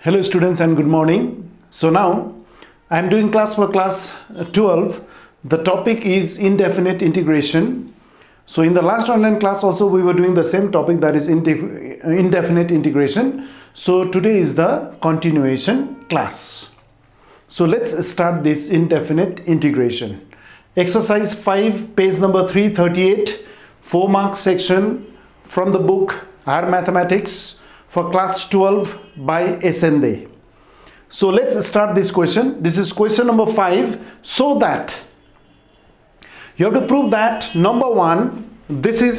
Hello students and good morning. So now I am doing class for class 12. The topic is indefinite integration. So in the last online class also we were doing the same topic, that is indefinite integration. So today is the continuation class. So let's start this indefinite integration. Exercise 5, page number 338, 4 mark section from the book Higher Mathematics for class 12 by Sailendra. So let's start this question. This is question number 5. So that you have to prove that number 1, this is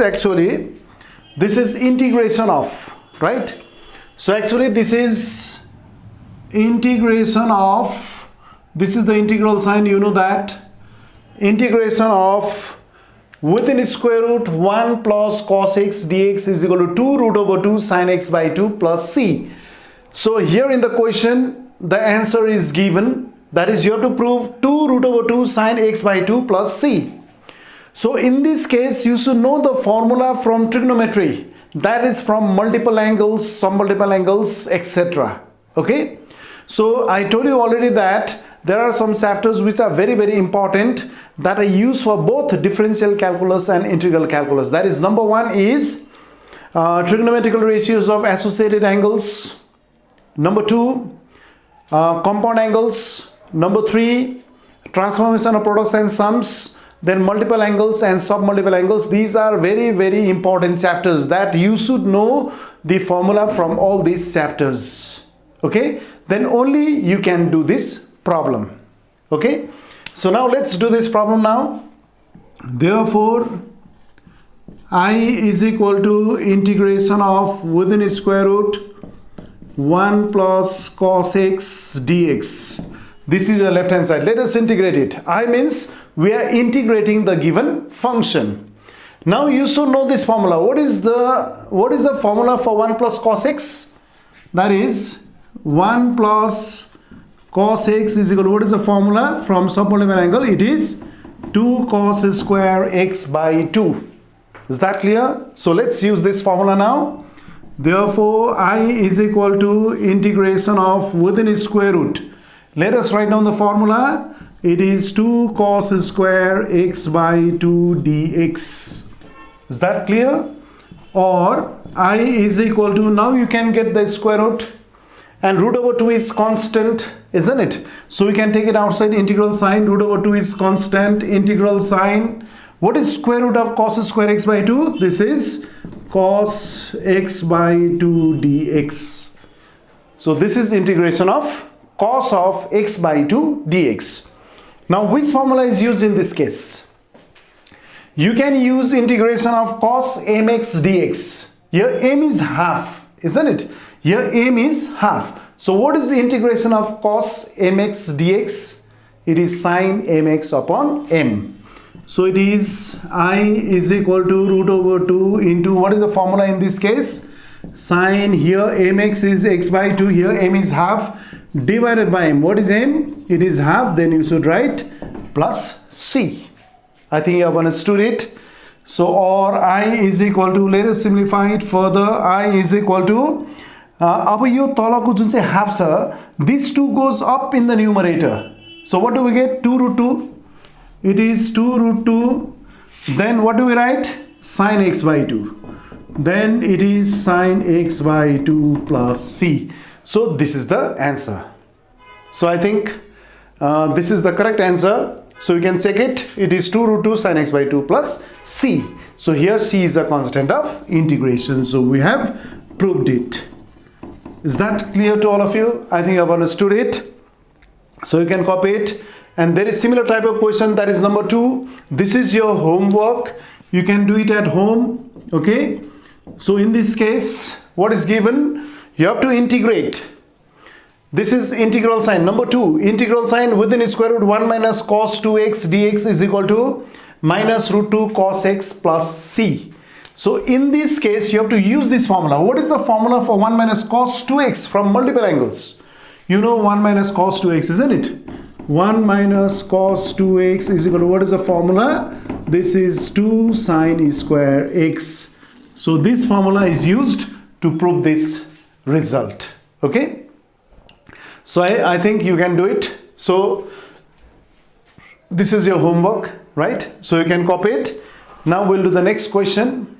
integration of, right? So actually this is integration of, this is the integral sign, you know that, integration of within square root 1 plus cos x dx is equal to 2 root over 2 sin x by 2 plus c. So here in the question the answer is given, that is you have to prove 2 root over 2 sin x by 2 plus c. So in this case you should know the formula from trigonometry, that is from multiple angles, sum multiple angles, etc. Okay, so I told you already that there are some chapters which are very important that are used for both differential calculus and integral calculus. That is, number 1 is trigonometrical ratios of associated angles, number 2 compound angles, number 3 transformation of products and sums, then multiple angles and sub-multiple angles. These are very important chapters that you should know the formula from all these chapters. Okay, then only you can do this problem. Okay, so now let's do this problem now. Therefore I is equal to integration of within square root 1 plus cos x dx. This is the left hand side. Let us integrate it. I means we are integrating the given function. Now you should know this formula. What is the formula for 1 plus cos x? That is 1 plus cos x is equal to, what is the formula from sub-multiple angle? It is 2 cos square x by 2. Is that clear? So let's use this formula now. Therefore I is equal to integration of within square root. Let us write down the formula. It is 2 cos square x by 2 dx. Is that clear? Or I is equal to, now you can get the square root, and root over 2 is constant, isn't it? So we can take it outside. Integral sign, root over 2 is constant, integral sign. What is square root of cos square x by 2? This is cos x by 2 dx. So this is integration of cos of x by 2 dx. Now which formula is used in this case? You can use integration of cos mx dx. Here m is half, isn't it? Here m is half. So what is the integration of cos mx dx? It is sin mx upon m. So it is I is equal to root over 2 into, what is the formula in this case? Sin, here mx is x by 2, here m is half, divided by m. What is m? It is half. Then you should write plus c. I think you have understood it. So or I is equal to, let us simplify it further. I is equal to, अब यो तलको जुन चाहिँ half छ, this 2 goes up in the numerator. So what do we get? 2 root 2. It is 2 root 2. Then what do we write? Sin x by 2. Then it is sin x by 2 plus c. So this is the answer. So I think this is the correct answer. So you can check it. It is 2 root 2 sin x by 2 plus c. So here c is a constant of integration. So we have proved it. Is that clear to all of you? I think I've understood it. So you can copy it. And there is similar type of question, that is number 2. This is your homework. You can do it at home. Okay. So in this case, what is given? You have to integrate. This is integral sign. Number 2, integral sign within square root 1 minus cos 2x dx is equal to minus root 2 cos x plus c. So in this case you have to use this formula. What is the formula for 1 minus cos 2x from multiple angles? You know 1 minus cos 2x, isn't it? 1 minus cos 2x is equal to, what is the formula? This is 2 sin square x. So this formula is used to prove this result. Okay. So I think you can do it. So this is your homework, right? So you can copy it. Now we'll do the next question.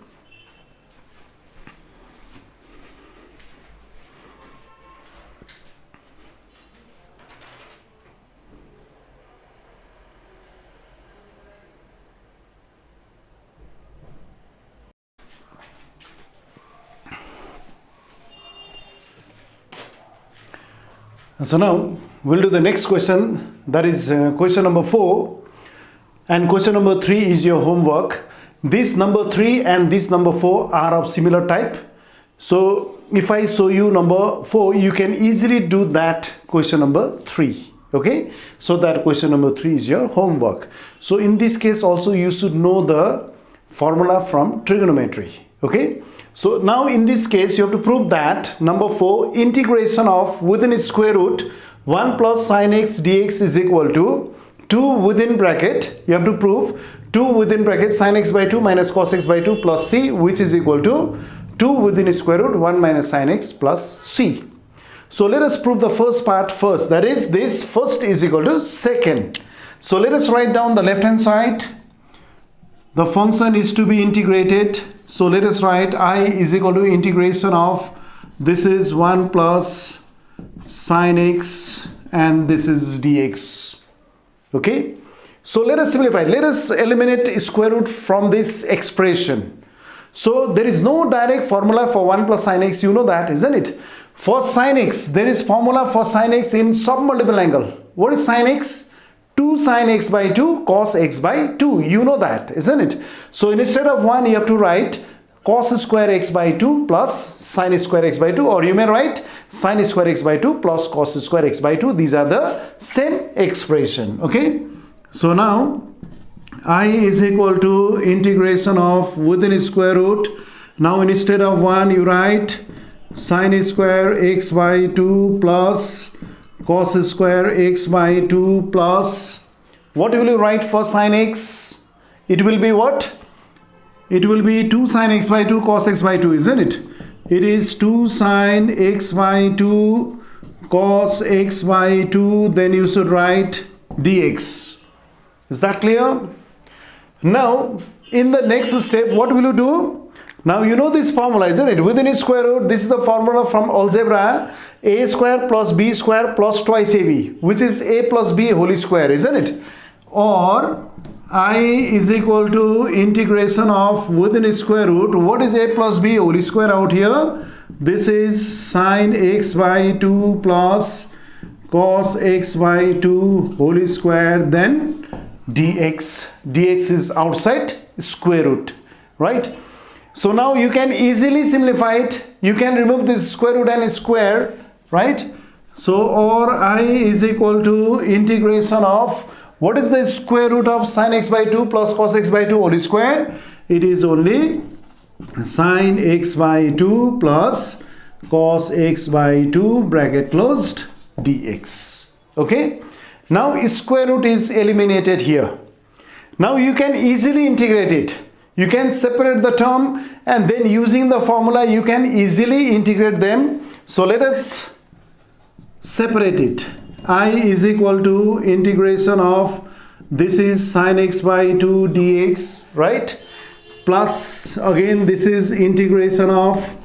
So now we'll do the next question, that is question number 4, and question number 3 is your homework. This number 3 and this number 4 are of similar type. So if I show you number 4, you can easily do that question number 3. Okay, so that question number 3 is your homework. So in this case also you should know the formula from trigonometry. Okay, so now in this case you have to prove that number 4, integration of within a square root 1 plus sin x dx is equal to 2 within bracket, you have to prove 2 within bracket sin x by 2 minus cos x by 2 plus c, which is equal to 2 within a square root 1 minus sin x plus c. So let us prove the first part first, that is this first is equal to second. So let us write down the left hand side. The function is to be integrated. So let us write I is equal to integration of, this is 1 plus sin x and this is dx. Okay, so let us simplify. Let us eliminate square root from this expression. So there is no direct formula for 1 plus sin x, you know that, isn't it? For sin x, there is formula for sin x in submultiple angle. What is sin x? 2 sin x by 2 cos x by 2. You know that, isn't it? So instead of 1, you have to write cos square x by 2 plus sin square x by 2, or you may write sin square x by 2 plus cos square x by 2. These are the same expression. Okay, so now I is equal to integration of within a square root. Now instead of 1, you write sin square x by 2 plus cos square x by 2 plus, what will you write for sin x? It will be what? It will be 2 sin x by 2 cos x by 2, isn't it? It is 2 sin x by 2 cos x by 2, then you should write dx. Is that clear? Now in the next step, what will you do? Now you know this formula, isn't it? Within a square root, this is the formula from algebra, a square plus b square plus twice ab, which is a plus b whole square, isn't it? Or I is equal to integration of within a square root, what is a plus b whole square out here? This is sin x by 2 plus cos x by 2 whole square, then dx. Dx is outside square root, right? So now you can easily simplify it. You can remove this square root and square, right? So or I is equal to integration of, what is the square root of sin x by 2 plus cos x by 2 whole square? It is only sin x by 2 plus cos x by 2 bracket closed dx. Okay, now square root is eliminated here. Now you can easily integrate it. You can separate the term and then using the formula you can easily integrate them. So let us separate it. I is equal to integration of, this is sin x by 2 dx, right? Plus again this is integration of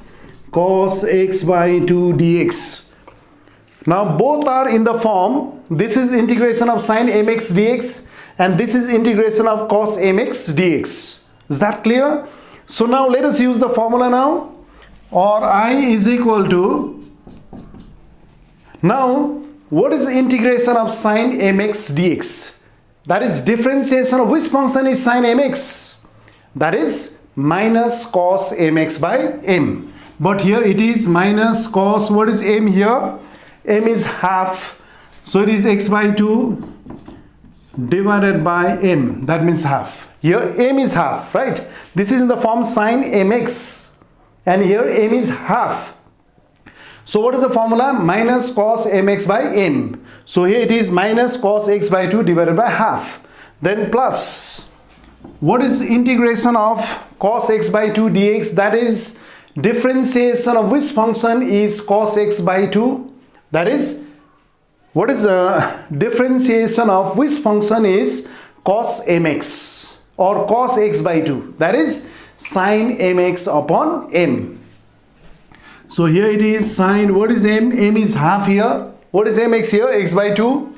cos x by 2 dx. Now both are in the form, this is integration of sin mx dx and this is integration of cos mx dx. Is that clear? So now let us use the formula now. Or I is equal to, now what is integration of sin mx dx? That is differentiation of which function is sin mx? That is minus cos mx by m. But here it is minus cos, what is m here? M is half. So it is x by 2 divided by m. That means half. Here m is half, right? This is in the form sin mx and here m is half. So what is the formula? Minus cos mx by m. So here it is minus cos x by 2 divided by half. Then plus, what is integration of cos x by 2 dx? That is differentiation of which function is cos x by 2? That is what is the differentiation of which function is cos mx or cos x by 2, that is sin mx upon m. So here it is sin, what is m? M is half here. What is mx here? X by 2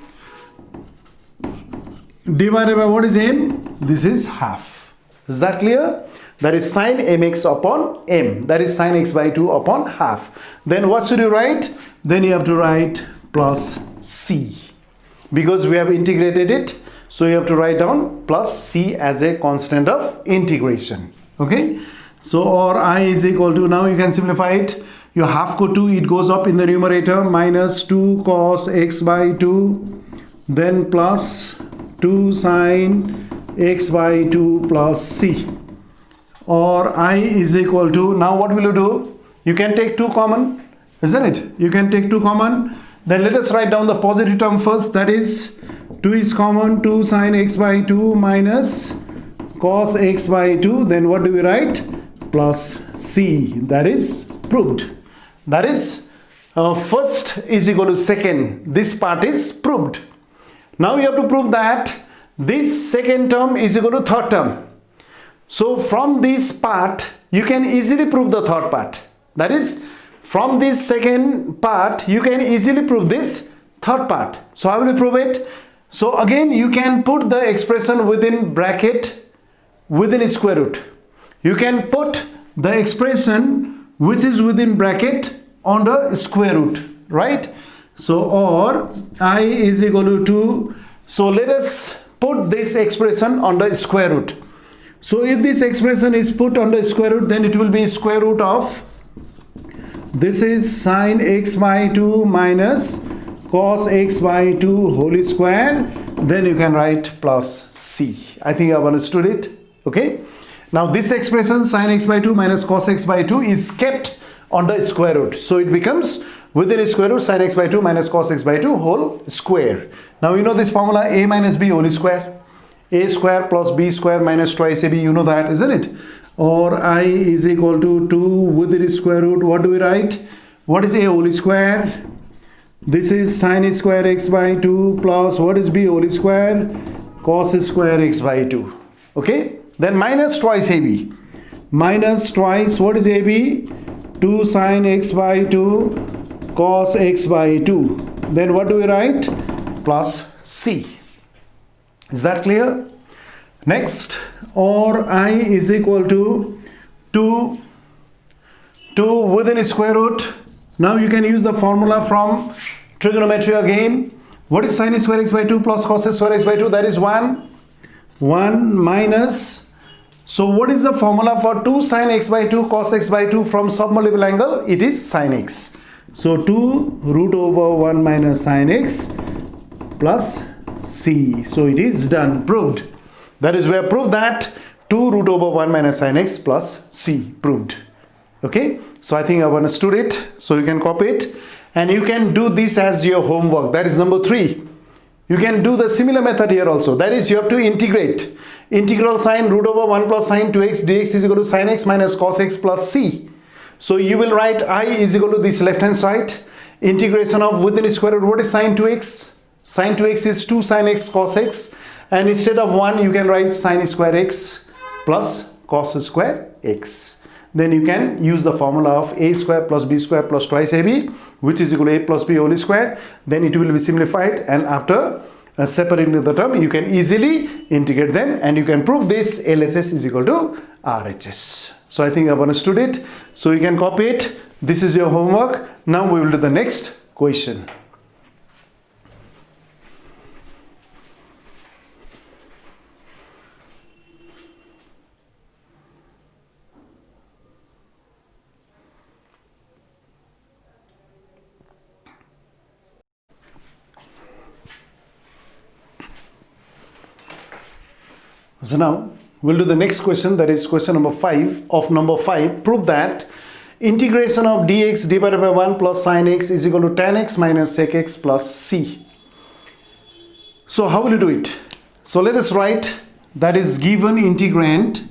divided by what is m? This is half. Is that clear? That is sin mx upon m. That is sin x by 2 upon half. Then what should you write? Then you have to write plus c. Because we have integrated it, so you have to write down plus c as a constant of integration. Okay? So or I is equal to, now you can simplify it. Your half go 2, it goes up in the numerator, minus 2 cos x by 2, then plus 2 sin x by 2 plus c. Or I is equal to, now what will you do? You can take 2 common, isn't it? You can take 2 common. Then let us write down the positive term first, that is 2 is common, 2 sin x by 2 minus cos x by 2. Then what do we write? Plus c. That is proved. That is first is equal to second. This part is proved. Now you have to prove that this second term is equal to third term. So from this part you can easily prove the third part. That is, from this second part you can easily prove this third part. So how will you prove it? So again you can put the expression within bracket, within a square root. You can put the expression which is within bracket on the square root, right? So or I is equal to 2. So let us put this expression on the square root. So if this expression is put on the square root, then it will be square root of, this is sin x by 2 minus cos x by 2 whole square. Then you can write plus c. I think you have understood it. Okay. Now this expression sin x by 2 minus cos x by 2 is kept on the square root. So it becomes within a square root sin x by 2 minus cos x by 2 whole square. Now you know this formula, a minus b whole square. A square plus b square minus twice ab, you know that, isn't it? Or I is equal to 2 within square root. What do we write? What is a whole square? This is sin square x by 2 plus what is b whole square? Cos square x by 2. Okay? Then minus twice ab. Minus twice, what is ab? 2 sin x by 2 cos x by 2. Then what do we write? Plus c. Is that clear? Next, or I is equal to 2 within a square root. Now you can use the formula from trigonometry again. What is sin square x by 2 plus cos square x by 2? That is 1 minus. So what is the formula for 2 sin x by 2 cos x by 2 from submultiple angle? It is sin x. So 2 root over 1 minus sin x plus c. So it is done, proved. That is, we have proved that 2 root over 1 minus sin x plus c, proved. Okay, so I think I've understood it. So you can copy it and you can do this as your homework. That is number 3. You can do the similar method here also. That is, you have to integrate. Integral sin root over 1 plus sin 2x dx is equal to sin x minus cos x plus c. So you will write I is equal to this left hand side. Integration of within square root. What is sin 2x? Sin 2x is 2 sin x cos x, and instead of 1 you can write sin square x plus cos square x. Then you can use the formula of a square plus b square plus twice ab, which is equal to a plus b whole square. Then it will be simplified, and after separating the term you can easily integrate them, and you can prove this LHS is equal to RHS. So I think I've understood it. So you can copy it. This is your homework. Now we will do the next question. So now we'll do the next question, that is question number 5 of number 5. Prove that integration of dx divided by 1 plus sin x is equal to tan x minus sec x plus c. So how will you do it? So let us write, that is given integrand,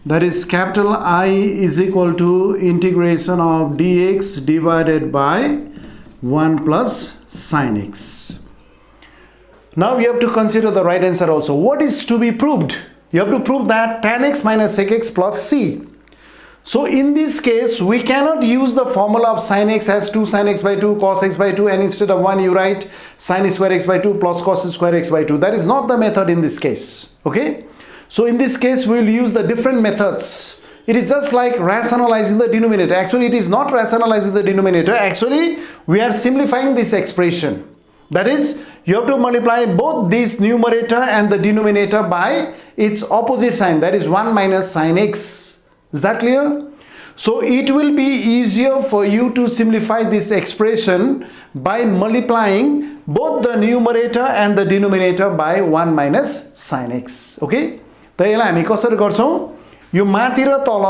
that is capital I is equal to integration of dx divided by 1 plus sin x. Now you have to consider the right answer also. What is to be proved? You have to prove that tan x minus sec x plus c. So in this case, we cannot use the formula of sin x as 2 sin x by 2 cos x by 2, and instead of 1 you write sin square x by 2 plus cos square x by 2. That is not the method in this case. Okay. So in this case, we will use the different methods. It is just like rationalizing the denominator. Actually, it is not rationalizing the denominator. Actually, we are simplifying this expression. That is, you have to multiply both this numerator and the denominator by its opposite sign. That is 1 minus sin x. Is that clear? So it will be easier for you to simplify this expression by multiplying both the numerator and the denominator by 1 minus sin x. Okay? त यसलाई हामी कसरी गर्छौं? यो माथि र तल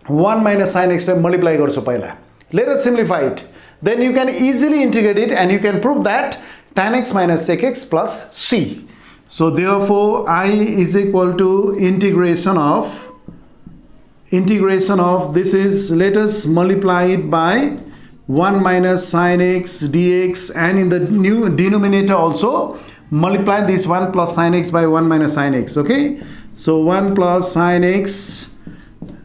1 minus sin x लाई multiply गर्छौं पहिला. Let us simplify it. Then you can easily integrate it and you can prove that tan x minus sec x plus c. So therefore I is equal to integration of this is, let us multiply it by 1 minus sin x dx, and in the new denominator also multiply this 1 plus sin x by 1 minus sin x. Okay, so 1 plus sin x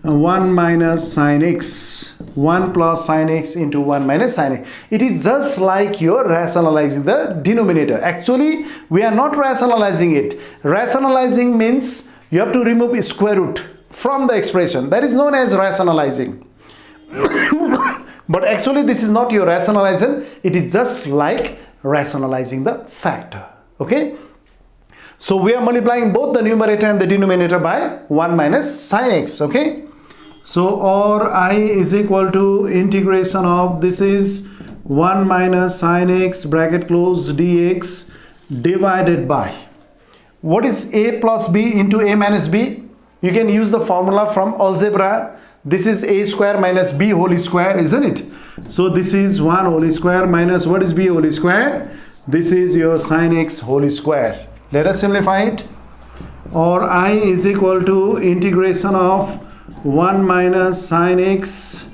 1 minus sin x 1 plus sin x into 1 minus sin x. It is just like you are rationalizing the denominator. Actually, we are not rationalizing it. Rationalizing means you have to remove a square root from the expression. That is known as rationalizing. But actually, this is not your rationalization. It is just like rationalizing the factor. Okay. So we are multiplying both the numerator and the denominator by 1 minus sin x. Okay. So or I is equal to integration of, this is 1 minus sin x bracket close dx divided by, what is a plus b into a minus b? You can use the formula from algebra. This is a square minus b whole square, isn't it? So this is 1 whole square minus, what is b whole square? This is your sin x whole square. Let us simplify it. Or I is equal to integration of 1 minus sin x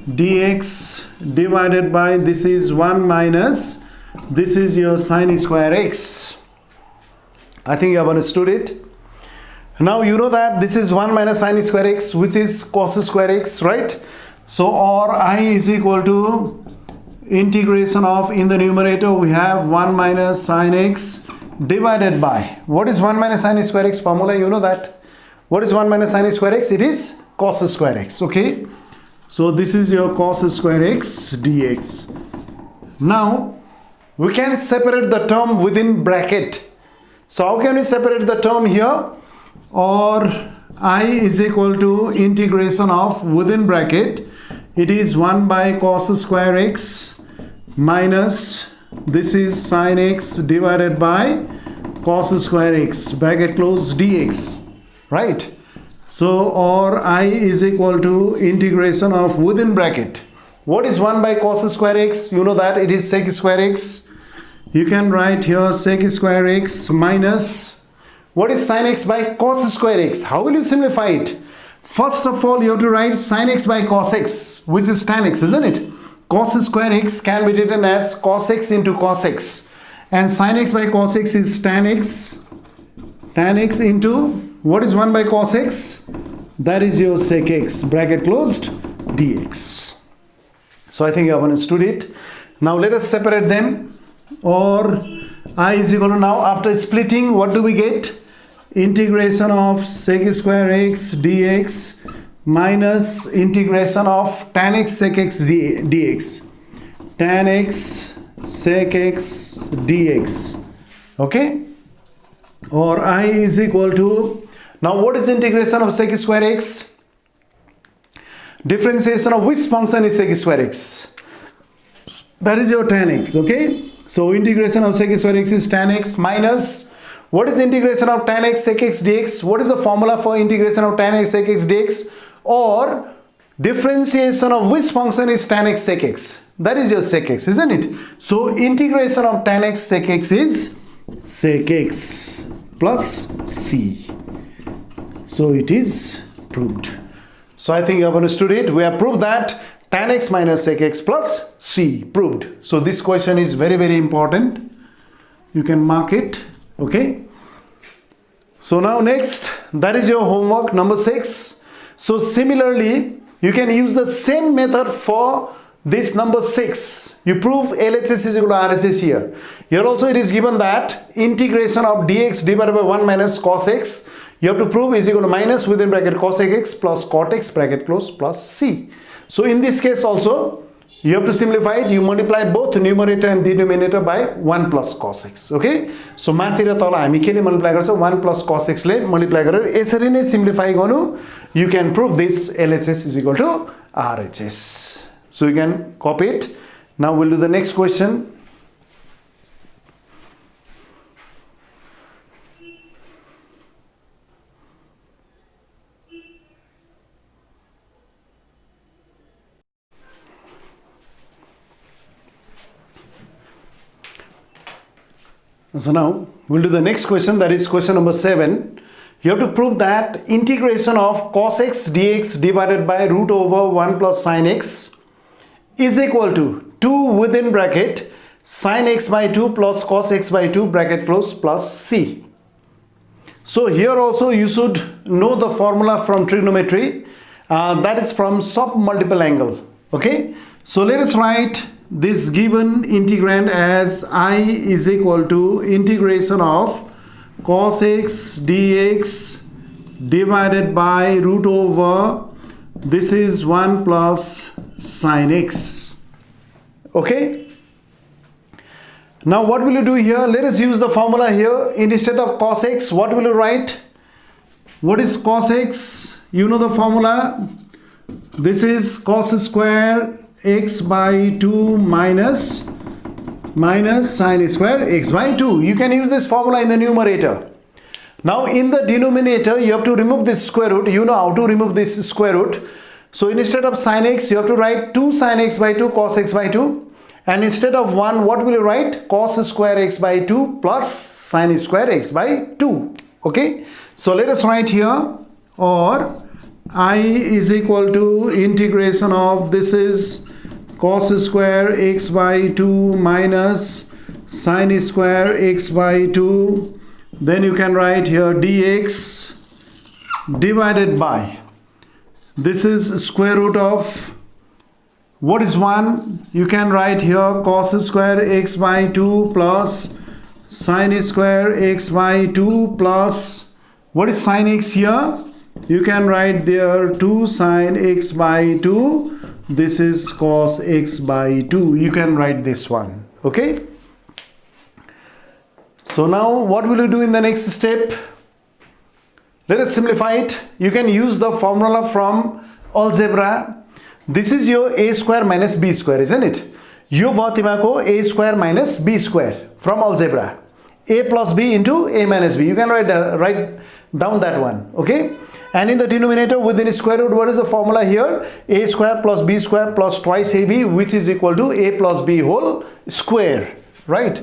dx divided by, this is 1 minus, this is your sin square x. I think you have understood it. Now you know that this is 1 minus sin square x, which is cos square x, right? So or I is equal to integration of, in the numerator we have 1 minus sin x divided by, what is 1 minus sin square x formula? You know that. What is 1 minus sin square x? It is cos square x. Okay. So this is your cos square x dx. Now we can separate the term within bracket. So how can we separate the term here? Or I is equal to integration of, within bracket it is 1 by cos square x minus, this is sin x divided by cos square x bracket close dx, right? So or I is equal to integration of, within bracket, what is 1 by cos square x? You know that it is sec square x. You can write here sec square x minus, what is sin x by cos square x? How will you simplify it? First of all, you have to write sin x by cos x, which is tan x, isn't it? Cos square x can be written as cos x into cos x, and sin x by cos x is tan x into, what is 1 by cos x? That is your sec x bracket closed dx. So I think you have understood it. Now let us separate them. Or I is equal to, now after splitting, what do we get? Integration of sec square x dx minus integration of tan x sec x dx. Tan x sec x dx. Okay. Or I is equal to, now what is integration of sec square x? Differentiation of which function is sec square x? That is your tan x. Okay. So integration of sec square x is tan x minus, what is integration of tan x sec x dx? What is the formula for integration of tan x sec x dx? Or differentiation of which function is tan x sec x? That is your sec x, isn't it? So integration of tan x sec x is sec x plus c. So it is proved. So I think you have understood it. We have proved that tan x minus sec x plus c, proved. So this question is very, very important. You can mark it. Okay. So now next, that is your homework number 6. So similarly, you can use the same method for this number 6. You prove LHS is equal to RHS here. Here also it is given that integration of dx divided by 1 minus cos x, you have to prove is equal to minus within bracket cos x plus cot x bracket close plus c. So in this case also, you have to simplify it. You multiply both numerator and denominator by 1 plus cos x. Okay. So माथिर तल हामी केले multiply गर्छौं 1 plus cos x ले multiply गरेर यसरी नै simplify गर्नु. You can prove this LHS is equal to RHS. So you can copy it. Now we'll do the next question. So now we'll do the next question, that is question number 7. You have to prove that integration of cos x dx divided by root over 1 plus sin x is equal to 2 within bracket sin x by 2 plus cos x by 2 bracket close plus c. So here also you should know the formula from trigonometry, that is from sub-multiple angle. Okay. So let us write this given integrand as I is equal to integration of cos x dx divided by root over, this is 1 plus sin x. Okay. Now what will you do here? Let us use the formula here. Instead of cos x, what will you write? What is cos x? You know the formula. This is cos square x by 2 minus sin square x by 2. You can use this formula in the numerator. Now in the denominator you have to remove this square root. You know how to remove this square root. So instead of sin x you have to write 2 sin x by 2 cos x by 2, and instead of 1 what will you write? Cos square x by 2 plus sin square x by 2. Okay. So let us write here, or I is equal to integration of, this is cos square x by 2 minus sin square x by 2, then you can write here dx divided by, this is square root of, what is 1? You can write here cos square x by 2 plus sin square x by 2 plus, what is sin x here? You can write there 2 sin x by 2. This is cos x by 2. You can write this one. Okay. So now what will you do in the next step? Let us simplify it. You can use the formula from algebra. This is your a square minus b square, isn't it? Yo भयो तिमीको a square minus b square from algebra. A plus b into a minus b. You can write down that one. Okay. And in the denominator within square root, what is the formula here? A square plus b square plus twice ab, which is equal to a plus b whole square, right?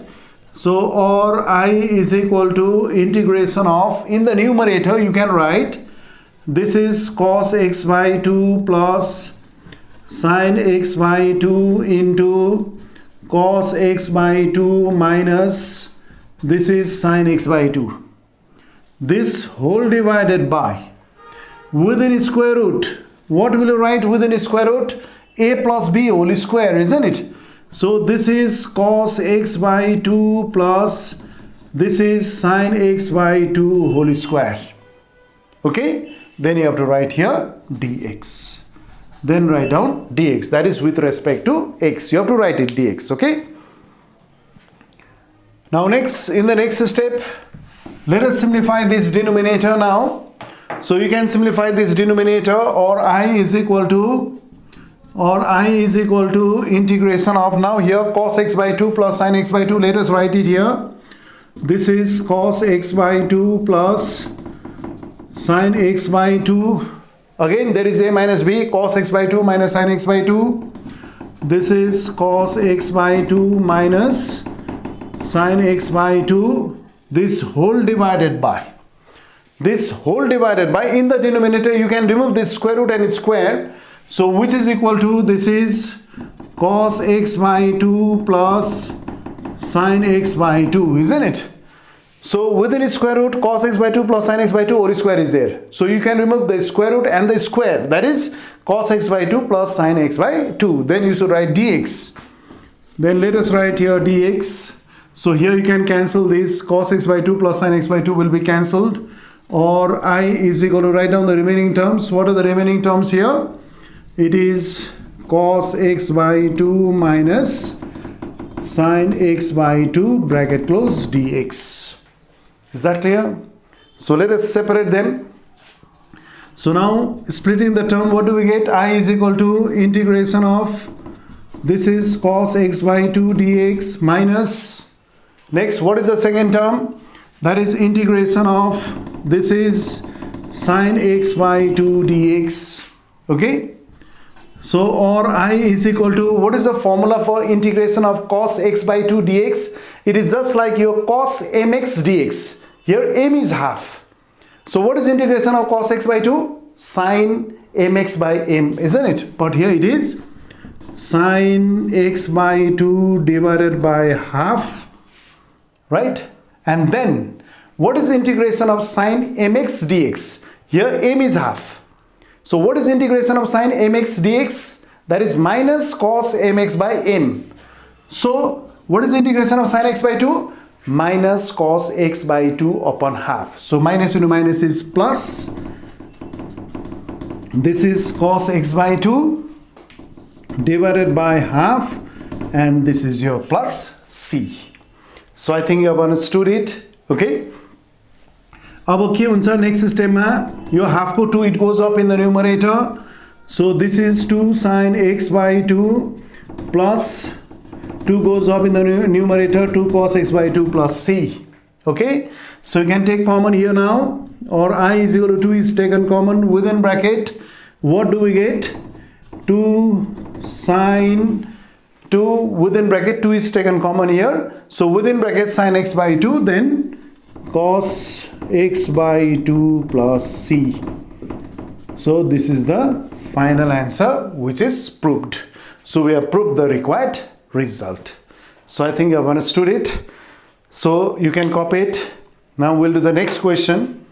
So or I is equal to integration of, in the numerator you can write, this is cos x by 2 plus sin x by 2 into cos x by 2 minus, this is sin x by 2. This whole divided by, within square root, what will you write within square root? A plus b whole square, isn't it? So this is cos x by 2 plus, this is sin x by 2 whole square. Okay. Then you have to write here dx. Then write down dx. That is with respect to x. You have to write it dx. Okay. Now next, in the next step, let us simplify this denominator now. So you can simplify this denominator, or I is equal to integration of, now here cos x by 2 plus sin x by 2. Let us write it here. This is cos x by 2 plus sin x by 2. Again there is a minus b, cos x by 2 minus sin x by 2. This is cos x by 2 minus sin x by 2. This whole divided by, this whole divided by, in the denominator you can remove this square root and square. So which is equal to, this is cos x by 2 plus sine x by 2, isn't it? So within its square root, cos x by 2 plus sine x by 2 whole square is there. So you can remove the square root and the square, that is cos x by 2 plus sine x by 2. Then you should write dx. Then let us write here dx. So here you can cancel this, cos x by 2 plus sine x by 2 will be cancelled, or I is equal to, write down the remaining terms. What are the remaining terms here? It is cos x by 2 minus sine x by 2 bracket close dx. Is that clear? So let us separate them. So now splitting the term, what do we get? I is equal to integration of, this is cos x by 2 dx minus, next what is the second term? That is integration of, this is sine x by 2 dx. Okay, so or I is equal to, what is the formula for integration of cos x by 2 dx? It is just like your cos mx dx. Here m is half. So what is integration of cos x by 2? Sine mx by m, isn't it? But here it is sine x by 2 divided by half, right? And then what is integration of sine mx dx? Here m is half. So what is integration of sine mx dx? That is minus cos mx by m. So what is integration of sine x by 2? Minus cos x by 2 upon half. So minus into minus is plus. This is cos x by 2 divided by half, and this is your plus c. So I think you have understood it. Okay. अब के हुन्छ next step में यो half को 2 it goes up in the numerator. So this is 2 sine x by 2 plus 2 goes up in the numerator, 2 cos x by 2 plus c. Okay, so you can take common here now, or I is equal to 2 is taken common within bracket. What do we get? 2 sine 2 within bracket, 2 is taken common here. So within bracket sine x by 2, then cos x by 2 plus c. So this is the final answer which is proved. So we have proved the required result. So I think you have understood it. So you can copy it. Now we'll do the next question.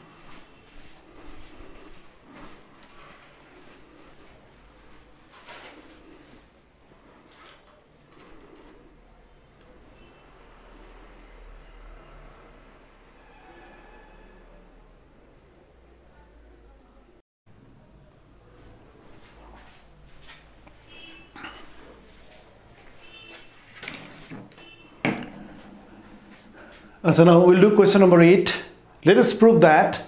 So now we'll do question number 8. Let us prove that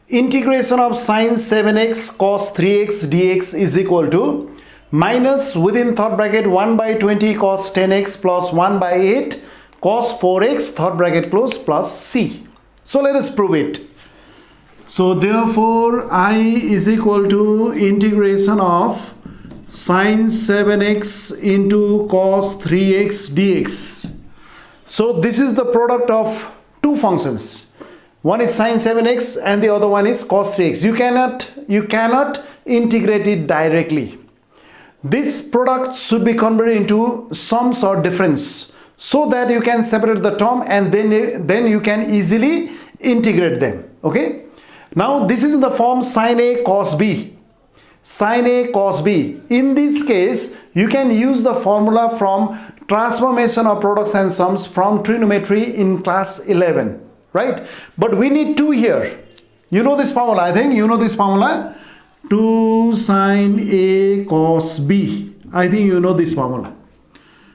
integration of sine 7x cos 3x dx is equal to minus within third bracket 1 by 20 cos 10x plus 1 by 8 cos 4x third bracket close plus c. So let us prove it. So therefore I is equal to integration of sine 7x into cos 3x dx. So this is the product of two functions. One is sine 7x and the other one is cos 3x. You cannot integrate it directly. This product should be converted into sums or difference so that you can separate the term and then you can easily integrate them. Okay. Now this is in the form sine a cos b. Sine a cos b. In this case, you can use the formula from transformation of products and sums from trigonometry in class 11, right? But we need 2 here. You know this formula, I think you know this formula. 2 sine a cos b. I think you know this formula.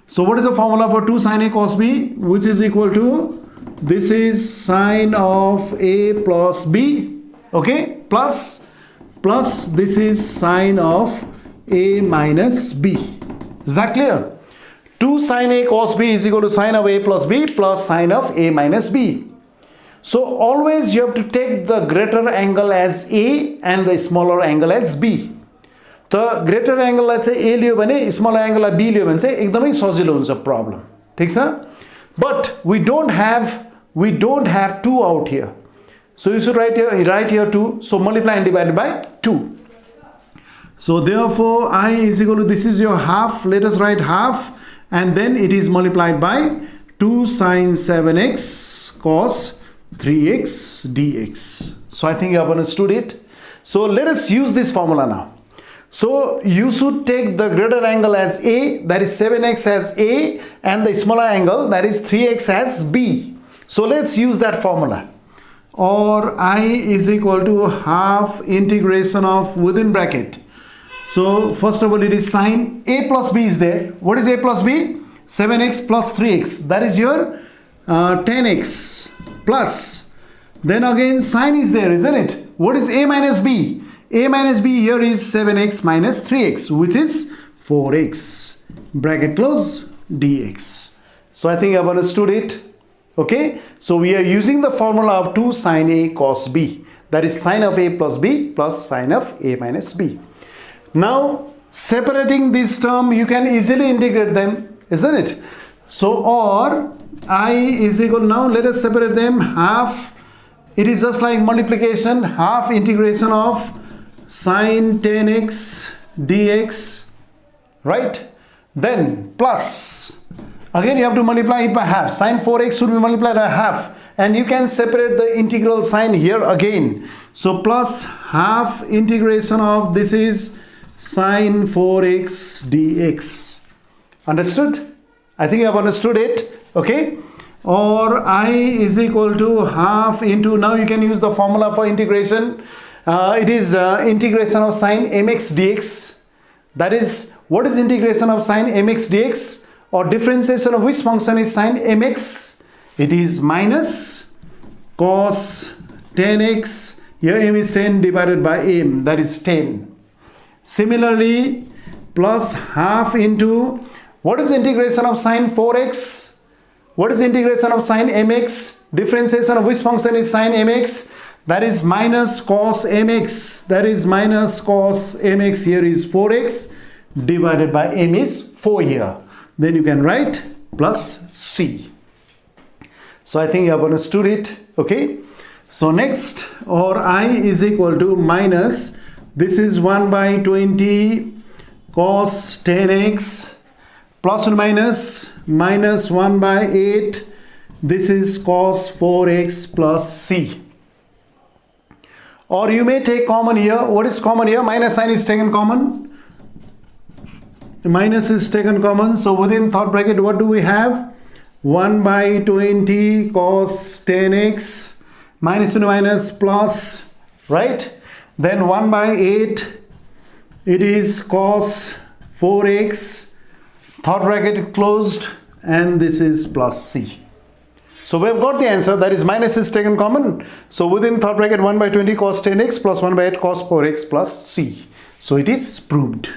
So what is the formula for 2 sine a cos b? Which is equal to, this is sine of a plus b, okay, plus this is sine of a minus b. Is that clear? 2 sine a cos b is equal to sine of a plus b plus sine of a minus b. So always you have to take the greater angle as a and the smaller angle as b. The greater angle लाई चाहिँ a लियो भने smaller angle लाई b लियो भने चाहिँ एकदमै सजिलो हुन्छ problem. ठीक छ? But we don't have 2 out here. So you should write here 2. So multiply and divide by 2. So therefore I is equal to, this is your half. Let us write half. And then it is multiplied by 2 sine 7x cos 3x dx. So I think you have understood it. So let us use this formula now. So you should take the greater angle as A, that is 7x as A, and the smaller angle, that is 3x as B. So let's use that formula. Or I is equal to half integration of within bracket. So first of all, it is sine A plus B is there. What is A plus B? 7x plus 3x. That is your 10x plus. Then again sine is there, isn't it? What is A minus B? A minus B here is 7x minus 3x, which is 4x. Bracket close, dx. So I think I've understood it. Okay. So we are using the formula of 2 sine A cos B. That is sine of A plus B plus sine of A minus B. Now separating this term, you can easily integrate them, isn't it? So or I is equal, now let us separate them, half, it is just like multiplication, half integration of sine 10x dx, right? Then plus, again you have to multiply it by half, sine 4x should be multiplied by half, and you can separate the integral sign here again. So plus half integration of, this is sine 4x dx. Understood? I think you have understood it. Okay. Or I is equal to half into, now you can use the formula for integration. It is integration of sine mx dx. That is, what is integration of sine mx dx? Or differentiation of which function is sine mx? It is minus cos 10x. Here m is 10 divided by m, that is 10. Similarly, plus half into, what is integration of sine 4x? What is integration of sine mx? Differentiation of which function is sine mx? That is minus cos mx. That is minus cos mx. Here is 4x divided by m is 4 here. Then you can write plus c. So I think you have understood it. Okay. So next, or I is equal to minus, this is 1 by 20 cos 10x plus or minus, minus 1 by 8. This is cos 4x plus c. Or you may take common here. What is common here? Minus sign is taken common. Minus is taken common. So within third bracket, what do we have? 1 by 20 cos 10x minus to minus plus, right? Then 1 by 8, it is cos 4x, third bracket closed, and this is plus c. So we have got the answer, that is minus is taken common. So within third bracket, 1 by 20 cos 10x plus 1 by 8 cos 4x plus c. So it is proved.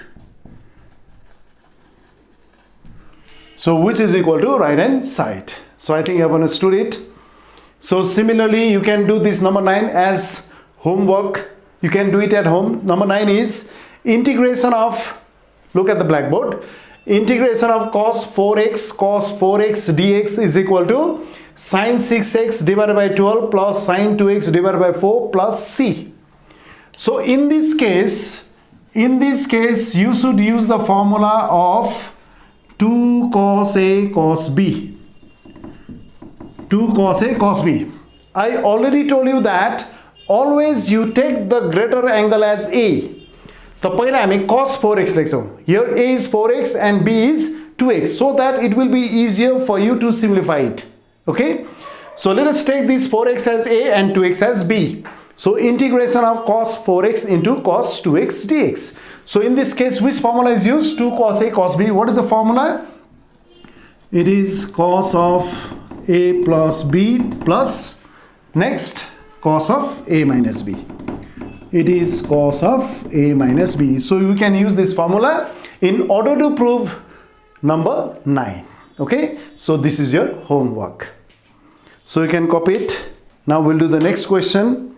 So which is equal to right hand side. So I think you have understood it. So similarly, you can do this number 9 as homework. You can do it at home. Number 9 is integration of, look at the blackboard, integration of cos 4x dx is equal to sine 6x divided by 12 plus sine 2x divided by 4 plus c. So in this case you should use the formula of 2 cos a cos b. 2 cos a cos b. I already told you that always you take the greater angle as a. तो पहिला हामी cos 4x लेख्छौं. Here a is 4x and b is 2x, so that it will be easier for you to simplify it. Okay, so let us take this 4x as a and 2x as b. So integration of cos 4x into cos 2x dx. So in this case, which formula is used? 2 cos a cos b. What is the formula? It is cos of a plus b plus, next, cos of a minus b. It is cos of a minus b. So you can use this formula in order to prove number 9. Okay, so this is your homework. So you can copy it. Now we'll do the next question.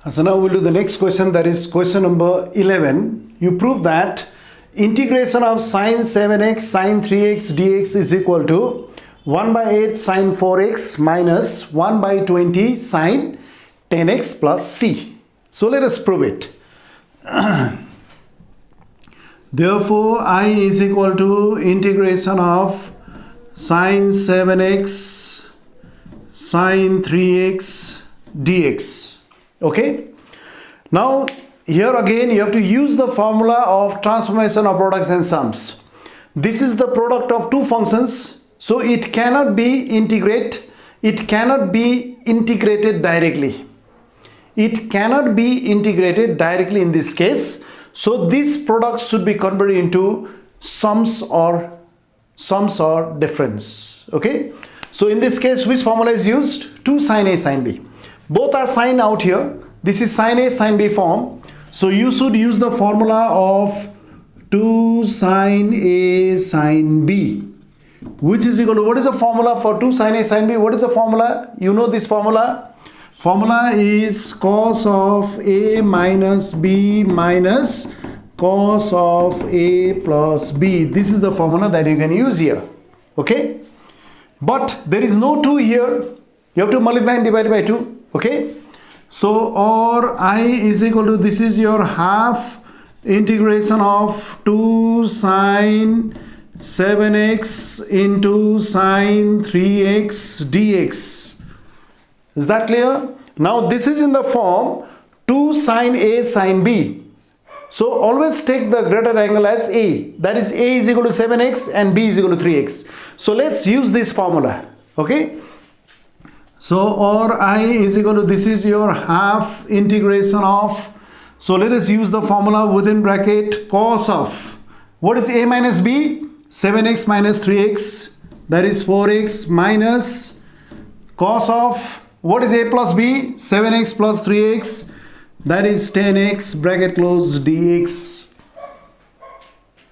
So now we'll do the next question, that is question number 11. You prove that integration of sine 7x sine 3x dx is equal to 1 by 8 sine 4x minus 1 by 20 sine 10x plus c. So let us prove it. Therefore, I is equal to integration of sine 7x sine 3x dx. Okay. Now, here again you have to use the formula of transformation of products and sums. This is the product of two functions, so it cannot be integrated directly. It cannot be integrated directly in this case. So this product should be converted into sums or difference. Okay. So in this case, which formula is used? 2 sine A sine B. Both are sine out here. This is sine A sine B form. So you should use the formula of 2 sine A sine B, which is equal to, what is the formula for 2 sine A sine B? What is the formula? You know this formula. Formula is cos of A minus B minus cos of A plus B. This is the formula that you can use here. Okay. But there is no 2 here. You have to multiply and divide by 2. Okay. So, or I is equal to, this is your half integration of 2 sine 7x into sine 3x dx. Is that clear? Now this is in the form 2 sine A sine B. So always take the greater angle as A. That is, A is equal to 7x and B is equal to 3x. So let's use this formula. Okay. So, or I is equal to, this is your half integration of, so let us use the formula within bracket cos of, what is A minus B? 7x minus 3x, that is 4x minus cos of, what is A plus B? 7x plus 3x, that is 10x bracket close dx.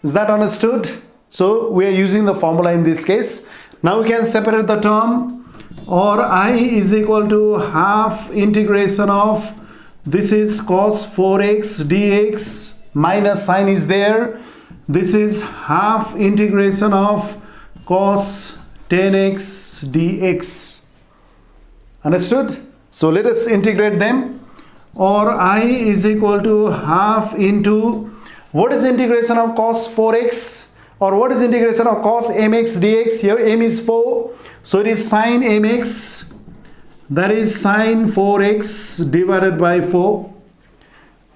Is that understood? So we are using the formula in this case. Now we can separate the term. Or I is equal to half integration of, this is cos 4x dx minus sign is there. This is half integration of cos 10x dx. Understood? So let us integrate them. Or I is equal to half into, what is integration of cos 4x? Or what is integration of cos mx dx? Here m is 4. So it is sine mx, that is sine 4x divided by 4,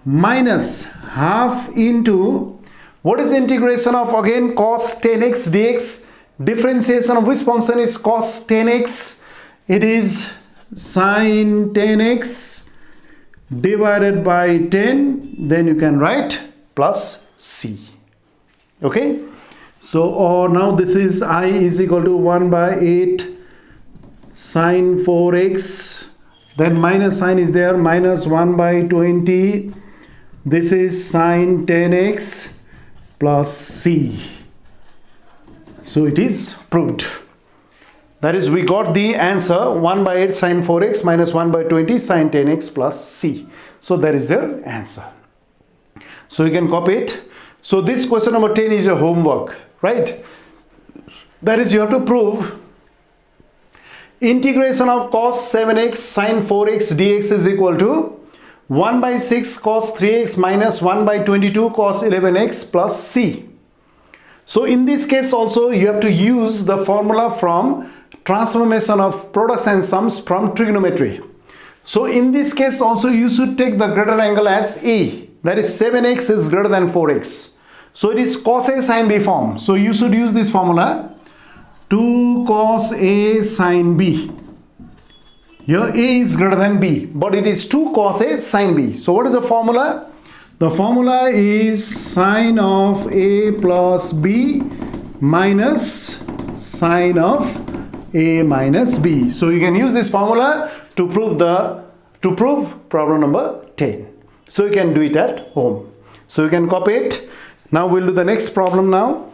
minus half into, what is integration of again cos 10x dx? Differentiation of which function is cos 10x? It is sine 10x divided by 10, then you can write plus c. Okay. So, or now this is I is equal to 1 by 8 sine 4x, then minus sign is there, minus 1 by 20, this is sine 10x plus c. So it is proved. That is, we got the answer 1 by 8 sine 4x minus 1 by 20 sine 10x plus c. So that is their answer. So you can copy it. So this question number 10 is your homework. Right? That is, you have to prove integration of cos 7x sine 4x dx is equal to 1 by 6 cos 3x minus 1 by 22 cos 11x plus c. So in this case also you have to use the formula from transformation of products and sums from trigonometry. So in this case also you should take the greater angle as A, that is 7x is greater than 4x. So it is cos A sin B form. So you should use this formula 2 cos A sin B. Here A is greater than B, but it is 2 cos A sin B. So what is the formula? The formula is sine of A plus B minus sine of A minus B. So you can use this formula to prove problem number 10. So you can do it at home. So you can copy it. Now we'll do the next problem now.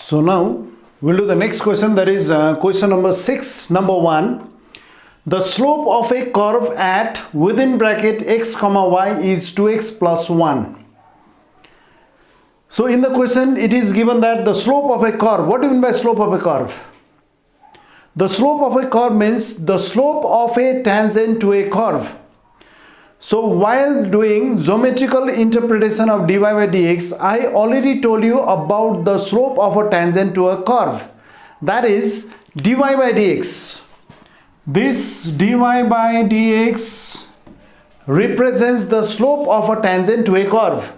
So now we'll do the next question, that is question number 6. Number 1, the slope of a curve at within bracket x comma y is 2x plus 1. So in the question it is given that the slope of a curve, what do you mean by slope of a curve? The slope of a curve means the slope of a tangent to a curve. So while doing geometrical interpretation of dy by dx, I already told you about the slope of a tangent to a curve. That is dy by dx. This dy by dx represents the slope of a tangent to a curve.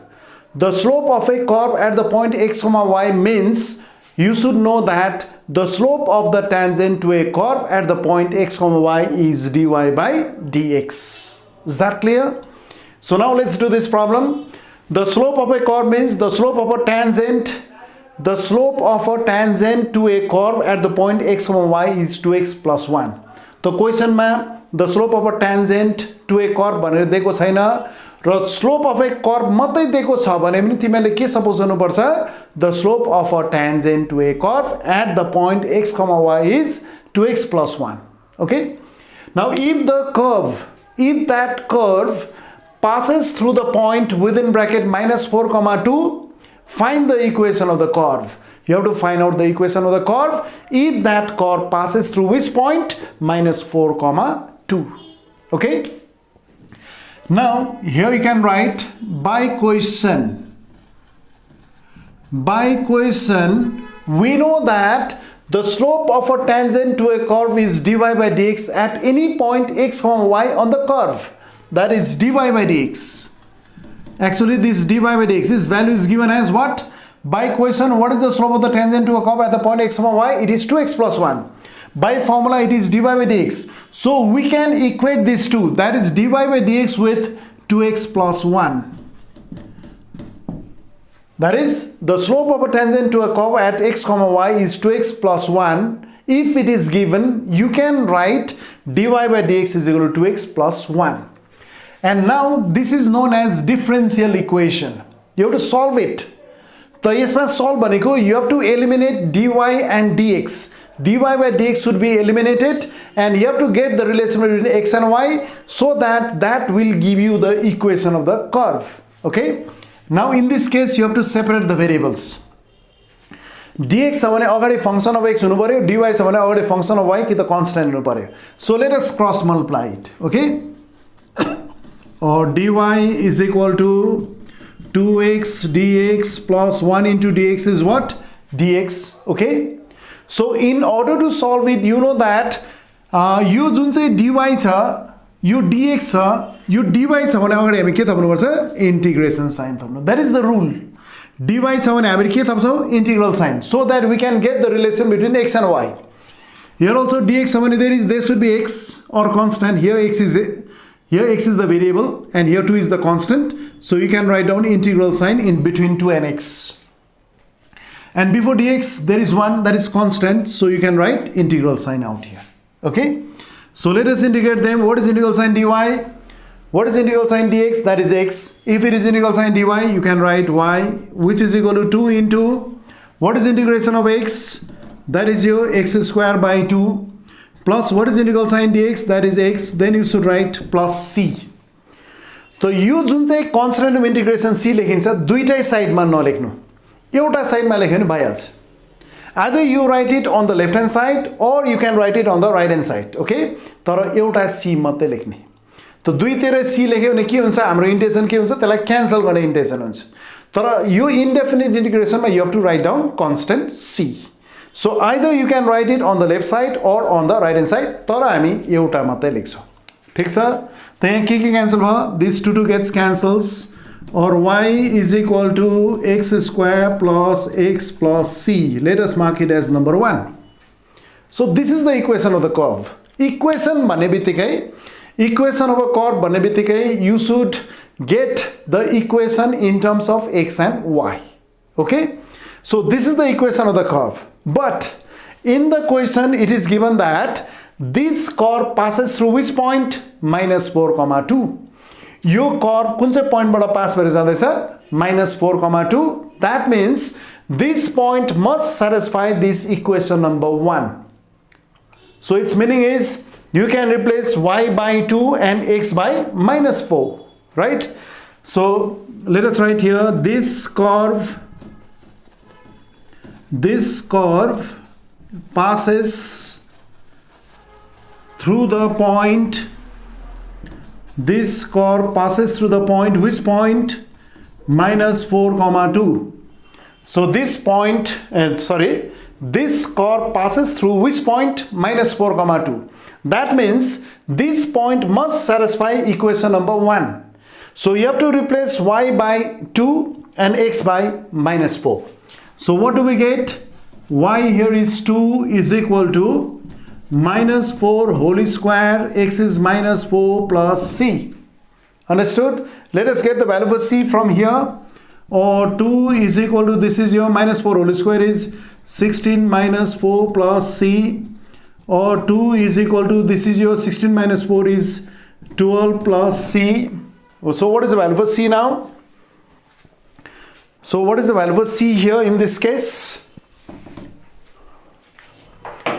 The slope of a curve at the point x comma y means you should know that the slope of the tangent to a curve at the point x comma y is dy by dx. Is that clear? So now let's do this problem. The slope of a curve means the slope of a tangent. The slope of a tangent to a curve at the point x comma y is 2x plus 1. The question ma the slope of a tangent to a curve भनेर दिएको छैन र slope of a curve मात्रै दिएको छ भने पनि तिमीले के सपोज गर्नु पर्छ, the slope of a tangent to a curve at the point x comma y is 2x plus 1. Okay? Now if that curve passes through the point within bracket minus 4 comma 2, find the equation of the curve. You have to find out the equation of the curve if that curve passes through which point? Minus 4 comma 2. Okay? Now here you can write by question. By question we know that the slope of a tangent to a curve is dy by dx at any point x comma y on the curve. That is dy by dx. Actually this dy by dx, this value is given as what? By question, what is the slope of the tangent to a curve at the point x comma y? It is 2x plus 1. By formula it is dy by dx. So we can equate these two, that is dy by dx with 2x plus 1. That is, the slope of a tangent to a curve at x comma y is 2x plus 1. If it is given, you can write dy by dx is equal to 2x plus 1. And now this is known as differential equation. You have to solve it. So यसमा solve भनेको you have to eliminate dy and dx. dy by dx should be eliminated and you have to get the relation between x and y so that will give you the equation of the curve. Okay? Now in this case you have to separate the variables. dx छ भने अगाडि function of x हुनु पर्यो, dy छ भने अगाडि function of y कि त constant हुनु पर्यो. So let us cross multiply it. Okay? Or dy is equal to 2x dx plus 1 into dx is what? Dx. Okay? So in order to solve it, you know that यो जुन चाहिँ dy छ, यो dx छ, यो dy छ भने अगाडि हामी के थप्नु पर्छ? Integration sign थप्नु. That is the rule. dy छ भने हामी के थप्छौं? Integral sign, so that we can get the relation between x and y. Here also dx छ भने there should be x or constant. Here x is the variable and here 2 is the constant. So you can write down integral sign in between 2 and x. And before dx there is 1, that is constant, so you can write integral sign out here. Okay? So let us integrate them. What is integral sign dy? What is integral sign dx? That is x. If it is integral sign dy, you can write y, which is equal to 2 into, what is integration of x? That is your x square by 2. Plus what is integral sign dx? That is x. Then you should write plus c. So यो जुन चाहिँ constant of integration c लेखिन्छ, दुईटै साइडमा नलेख्नु, एउटा साइडमा लेख्यो भने भइहाल्छ. Either you write it on the left hand side or you can write it on the right hand side. Okay? तर एउटा c मात्रै लेख्ने. त दुईतिर c लेख्यो भने के हुन्छ? हाम्रो इन्टेग्रेसन के हुन्छ? त्यसलाई क्यान्सल गर्ने इन्टेग्रेसन हुन्छ. तर यो indefinite integration मा you have to write down constant c. So either you can write it on the left side or on the right hand side. तर हामी एउटा मात्रै लेख्छौं. ठीक छ? त यहाँ के क्यान्सल भयो? This 2 gets cancels, or y is equal to x square plus x plus c. Let us mark it as number 1. So this is the equation of the curve. Equation भन्ने बित्तिकै, equation of a curve भन्ने बित्तिकै you should get the equation in terms of x and y. Okay? So this is the equation of the curve. But in the question it is given that this curve passes through which point? Minus 4 comma 2. Yo curve कुन चाहिँ पोइन्टबाट पास भएर जाँदैछ? Minus 4 comma 2. That means this point must satisfy this equation number 1. So its meaning is you can replace y by 2 and x by minus 4, right? So let us write here this curve passes through the point, which point? Minus 4 comma 2. So this point, this curve passes through which point? Minus 4 comma 2. That means this point must satisfy equation number 1. So you have to replace y by 2 and x by minus 4. So what do we get? Y here is 2 is equal to minus 4 whole square, x is minus 4 plus c. Understood? Let us get the value of c from here. Or 2 is equal to, this is your minus 4 whole square is 16 minus 4 plus c. Or 2 is equal to, this is your 16 minus 4 is 12 plus c. So what is the value of c now? So what is the value of c here in this case?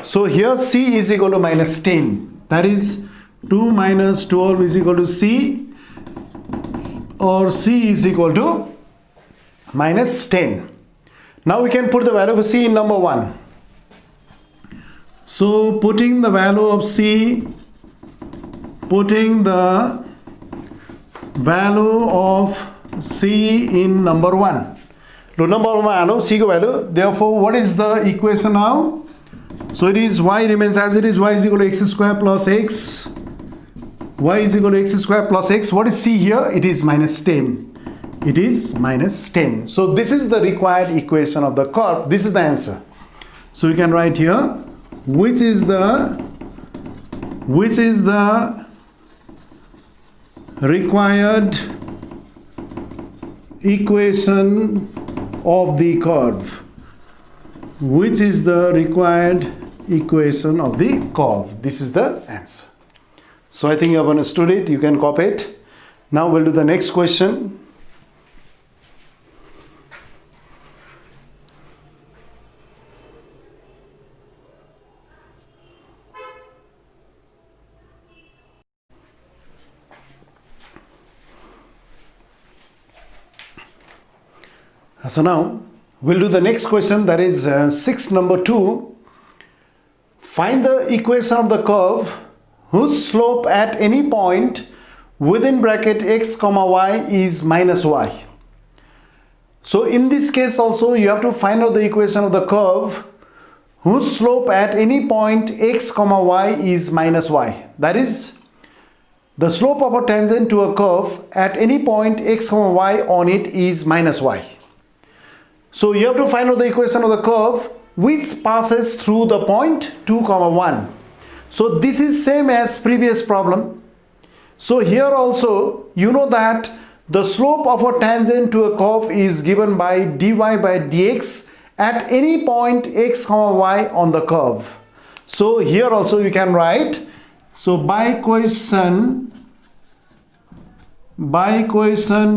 So here c is equal to minus 10. That is 2 minus 12 is equal to c, or c is equal to minus 10. Now we can put the value of c in number 1. So putting the value of c in number 1. So number 1 c value. Therefore what is the equation now? So it is y remains as it is, y is equal to x square plus x. Y is equal to x square plus x. What is c here? It is minus 10. It is minus 10. So this is the required equation of the curve. This is the answer. So you can write here, which is the required equation of the curve. Which is the required equation of the curve? This is the answer. So I think you have understood it. You can copy it. Now we'll do the next question. So now we'll do the next question, that is 6 number 2. Find the equation of the curve whose slope at any point within bracket x comma y is minus y. So in this case also you have to find out the equation of the curve whose slope at any point x comma y is minus y. That is the slope of a tangent to a curve at any point x comma y on it is minus y. So you have to find out the equation of the curve which passes through the point 2 comma 1. So this is same as previous problem. So here also you know that the slope of a tangent to a curve is given by dy by dx at any point x comma y on the curve. So here also you can write, so by equation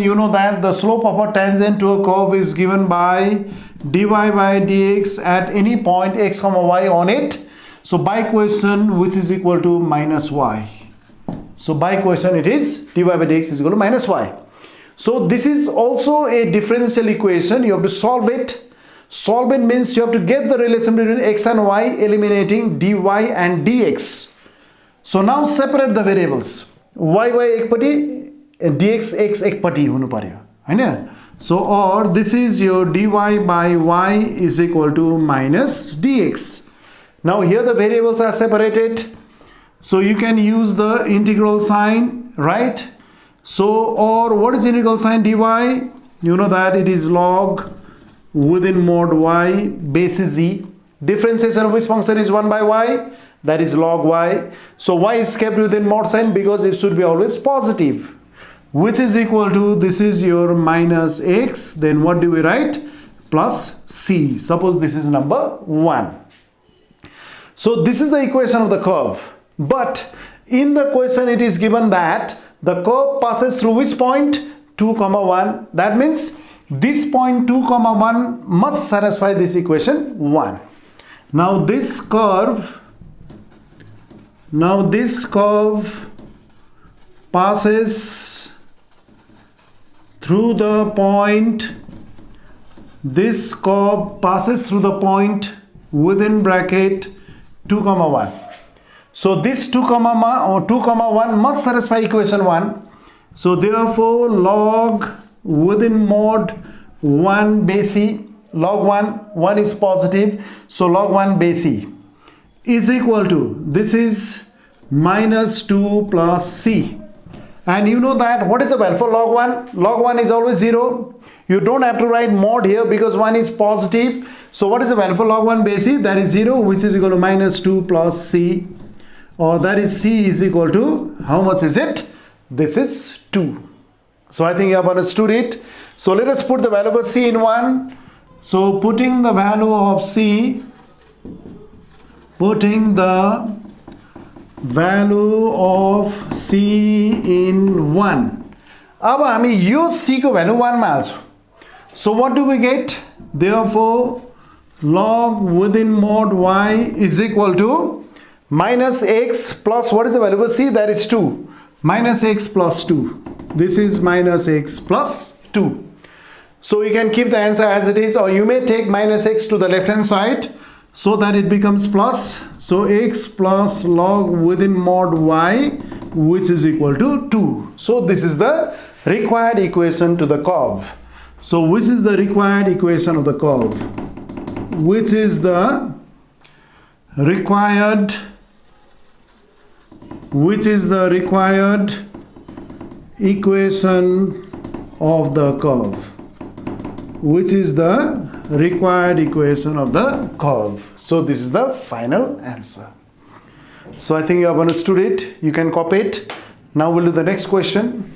you know that the slope of a tangent to a curve is given by dy by dx at any point x comma y on it. So by equation which is equal to minus y. So by equation it is dy by dx is equal to minus y. So this is also a differential equation. You have to solve it. Solve it means you have to get the relation between x and y, eliminating dy and dx. So now separate the variables. y ekpati dx x ekpati hunu paryo, Hahn? So or this is your dy by y is equal to minus dx. Now here the variables are separated, so you can use the integral sign, right? So or what is integral sign dy? You know that it is log within mod y basis e. Differentiation of which function is 1 by y? That is log y. So y is kept within mod sign because it should be always positive, which is equal to, this is your minus x, then what do we write? Plus c. Suppose this is number 1. So this is the equation of the curve. But in the question it is given that the curve passes through which point? 2 comma 1. That means this point 2 comma 1 must satisfy this equation 1. Now this curve passes through the point, this curve passes through the point within bracket 2 comma 1. So this 2 comma 1 must satisfy equation 1. So therefore log within mod 1 base e, log 1 is positive, so log 1 base e is equal to, this is minus 2 plus c. And you know that what is the value for log 1? Log 1 is always 0. You don't have to write mod here because 1 is positive. So what is the value for log 1 base e? That is 0, which is equal to minus 2 plus c, or that is c is equal to, how much is it? This is 2. So I think you have understood it. So let us put the value of c in 1. So putting the value of c in 1. अब हामी यो c को value 1 मा हाल्छौं. So what do we get? Therefore log within mod y is equal to minus x plus, what is the value of c? That is 2. Minus x plus 2. This is minus x plus 2. So you can keep the answer as it is, or you may take minus x to the left hand side so that it becomes plus. So x plus log within mod y, which is equal to 2. So this is the required equation to the curve. So which is the required equation of the curve? Which is the required equation of the curve? Which is the required equation of the curve? So this is the final answer. So I think you have understood it. You can copy it. Now we'll do the next question.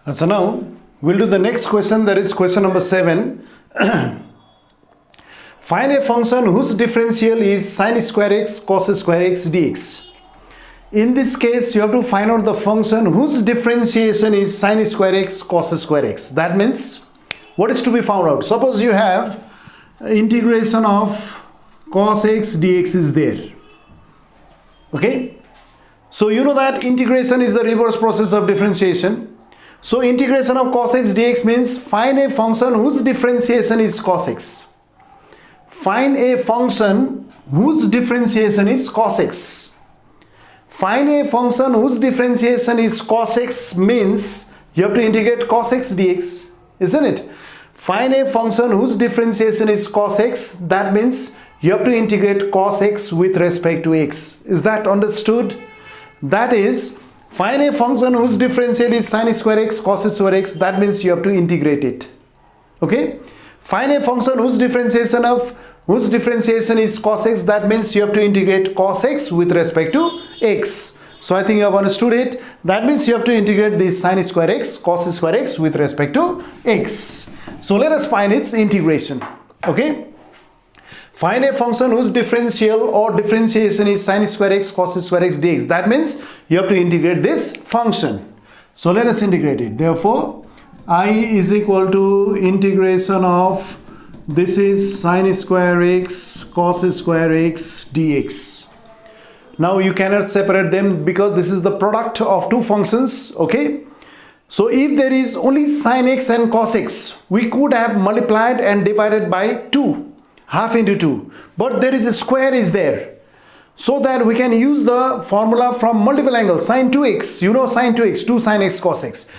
And so now we'll do the next question, that is question number 7. Find a function whose differential is sin square x cos square x dx. In this case, you have to find out the function whose differentiation is sin square x cos square x. That means, what is to be found out? Suppose you have integration of cos x dx is there. Okay? So you know that integration is the reverse process of differentiation. So integration of cos x dx means find a function whose differentiation is cos x. Find a function whose differentiation is cos x. Find a function whose differentiation is cos x means you have to integrate cos x dx, isn't it? Find a function whose differentiation is cos x, that means you have to integrate cos x with respect to x. Is that understood? That is, find a function whose differential is sin square x cos square x, that means you have to integrate it. Okay? Find a function whose differentiation is cos x, that means you have to integrate cos x with respect to x. So I think you have understood it. That means you have to integrate this sin square x cos square x with respect to x. So let us find its integration. Okay? Find a function whose differential or differentiation is sin square x cos square x dx. That means you have to integrate this function. So let us integrate it. Therefore, I is equal to integration of, this is sin square x cos square x dx. Now you cannot separate them because this is the product of two functions. Okay? So if there is only sin x and cos x, we could have multiplied and divided by 2. Half into 2, but there is a square is there, so that we can use the formula from multiple angles. Sin 2x, you know sin 2x, 2 sin x cos x.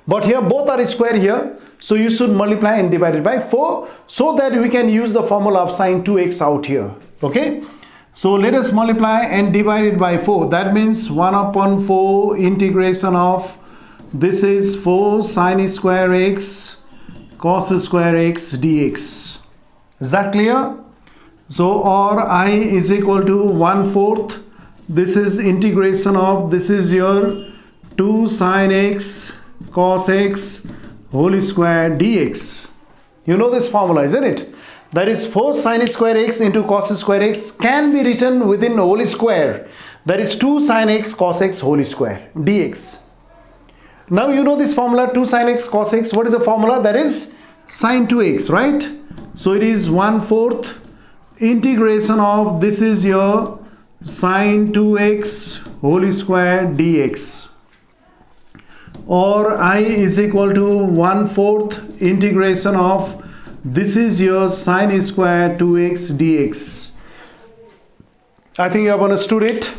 But here both are square here, so you should multiply and divide it by 4, so that we can use the formula of sin 2x out here. Okay, so let us multiply and divide it by 4. That means 1 upon 4 integration of, this is 4 sin square x cos square x dx. Is that clear? So, or I is equal to 1/4. This is integration of, this is your 2 sin x cos x whole square dx. You know this formula, isn't it? That is 4 sine square x into cos square x can be written within whole square. That is 2 sine x cos x whole square dx. Now you know this formula, 2 sine x cos x. What is the formula? That is sine 2x, right? So it is 1/4 integration of, this is your sine 2x whole square dx, or I is equal to 1/4 integration of, this is your sine square 2x dx. I think you have understood it.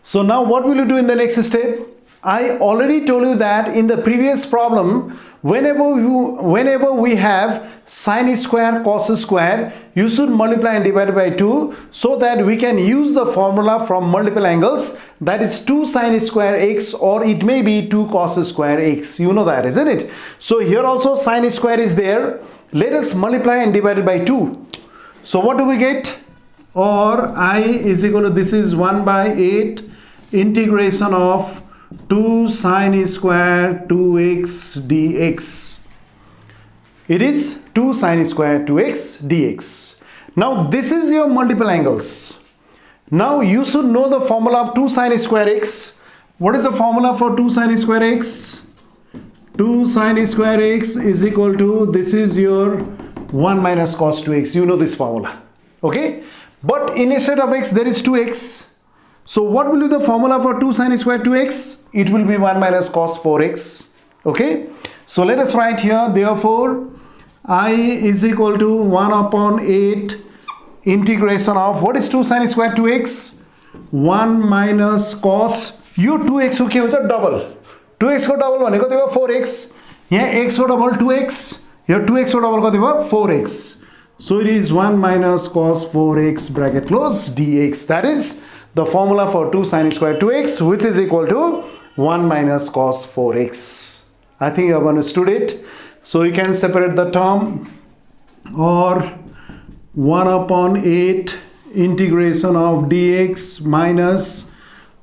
So now what will you do in the next step? I already told you that in the previous problem, whenever we have sine square cos square, you should multiply and divide by 2 so that we can use the formula from multiple angles, that is 2 sine square x, or it may be 2 cos square x. You know that, isn't it? So here also sine square is there. Let us multiply and divide it by 2. So what do we get? Or I is equal to, this is 1/8 integration of 2 sine square 2x dx. It is 2 sine square 2x dx. Now this is your multiple angles. Now you should know the formula of 2 sine square x. What is the formula for 2 sine square x? 2 sine square x is equal to, this is your 1 minus cos 2x. You know this formula. Okay? But instead of x there is 2x. So what will be the formula for 2 sine square 2x? It will be 1 minus cos 4x. Okay? So let us write here, therefore I is equal to 1/8 integration of, what is 2 sine square 2x? 1 minus cos, yo 2x को के हुन्छ double, 2x को double भनेको कति भयो 4x, यहाँ x को double 2x, यो 2x को डबल कति भयो 4x. So it is 1 minus cos 4x bracket close dx. That is the formula for 2 sine square 2x, which is equal to 1 minus cos 4x. I think you have understood it. So you can separate the term, or 1/8 integration of dx minus